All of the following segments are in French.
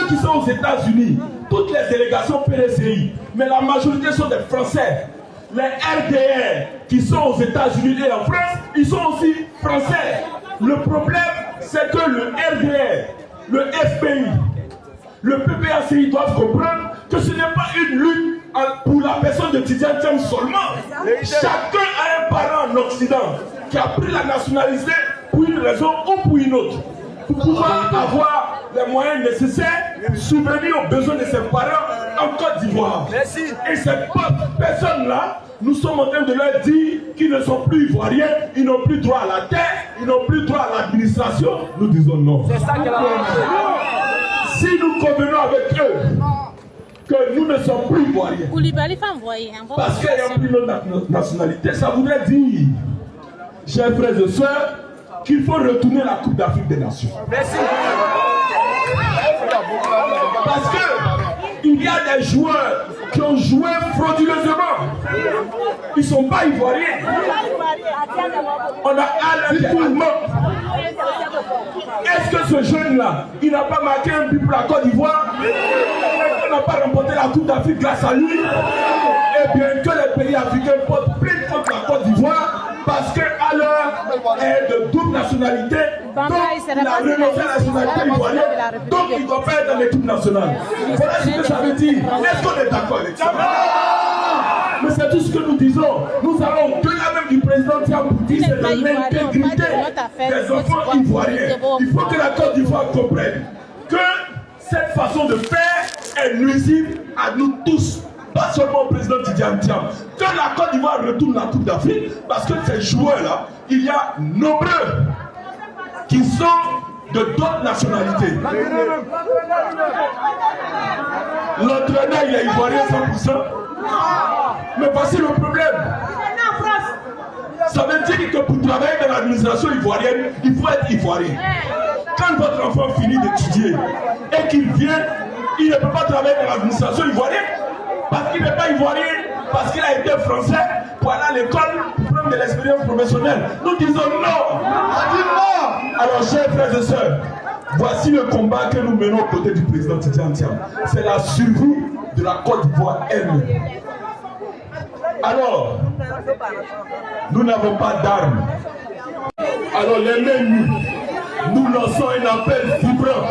ceux qui sont aux États-Unis, toutes les délégations PDCI, mais la majorité sont des Français. Les RDR qui sont aux États-Unis et en France, ils sont aussi français. Le problème, c'est que le RDR, le FPI, le PPACI doivent comprendre que ce n'est pas une lutte pour la personne de Tidjane Thiam seulement. Chacun a un parent en Occident qui a pris la nationalité pour une raison ou pour une autre. Pour pouvoir avoir les moyens nécessaires pour subvenir aux besoins de ses parents en Côte d'Ivoire. Et ces personnes-là, nous sommes en train de leur dire qu'ils ne sont plus ivoiriens, ils n'ont plus droit à la terre, ils n'ont plus droit à l'administration. Nous disons non. C'est ça qu'elle a dit. Si nous convenons avec eux que nous ne sommes plus ivoiriens, parce qu'il n'y a plus notre nationalité, ça voudrait dire, chers frères et sœurs, qu'il faut retourner la Coupe d'Afrique des Nations. Merci. Parce que il y a des joueurs qui ont joué frauduleusement. Ils ne sont pas ivoiriens. On a Alain Koulman. Est-ce que ce jeune-là, il n'a pas marqué un but pour la Côte d'Ivoire? Est-ce qu'on n'a pas remporté la Coupe d'Afrique grâce à lui? Eh bien, que les pays africains portent plainte contre la Côte d'Ivoire parce qu'à l'heure est de double nationalité, donc il a renoncé à la nationalité ivoirienne, donc il ne doit pas être dans l'équipe nationale. Voilà ce que ça veut dire. Est-ce qu'on est d'accord avec ça? Mais c'est tout ce que nous disons. Nous allons au-delà même du président Thiam pour dire c'est de l'intégrité des enfants ivoiriens. Il faut que la Côte d'Ivoire comprenne que cette façon de faire est nuisible à nous tous. Pas seulement au président Tidjane Thiam. Que la Côte d'Ivoire retourne la Coupe d'Afrique, parce que ces joueurs-là, il y a nombreux qui sont de d'autres nationalités. L'entraîneur, il est ivoirien 100%. Mais voici le problème. Ça veut dire que pour travailler dans l'administration ivoirienne, il faut être ivoirien. Quand votre enfant finit d'étudier et qu'il vient, il ne peut pas travailler dans l'administration ivoirienne. Parce qu'il n'est pas ivoirien, parce qu'il a été français pour aller à l'école pour prendre de l'expérience professionnelle. Nous disons non. Alors, chers frères et sœurs, voici le combat que nous menons aux côtés du président Tidjane Thiam. C'est la survie de la Côte d'Ivoire elle-même. Alors, nous n'avons pas d'armes. Alors, les mains nous lançons un appel vibrant.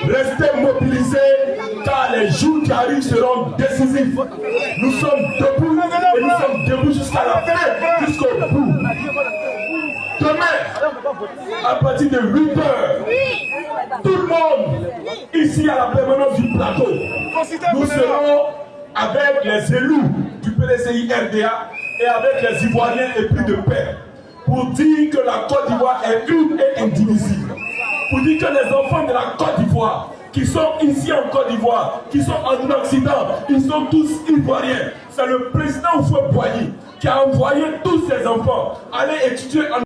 Restez mobilisés car les jours qui arrivent seront décisifs. Nous sommes debout et nous sommes debout jusqu'à la fin, jusqu'au bout. Demain, à partir de 8 h, tout le monde ici à la permanence du plateau, nous serons avec les élus du PDCI RDA et avec les Ivoiriens épris de paix pour dire que la Côte d'Ivoire est une et indivisible. Pour dire que les enfants de la Côte d'Ivoire, qui sont ici en Côte d'Ivoire, qui sont en Occident, ils sont tous ivoiriens. C'est le président Houphouët-Boigny qui a envoyé tous ses enfants aller étudier en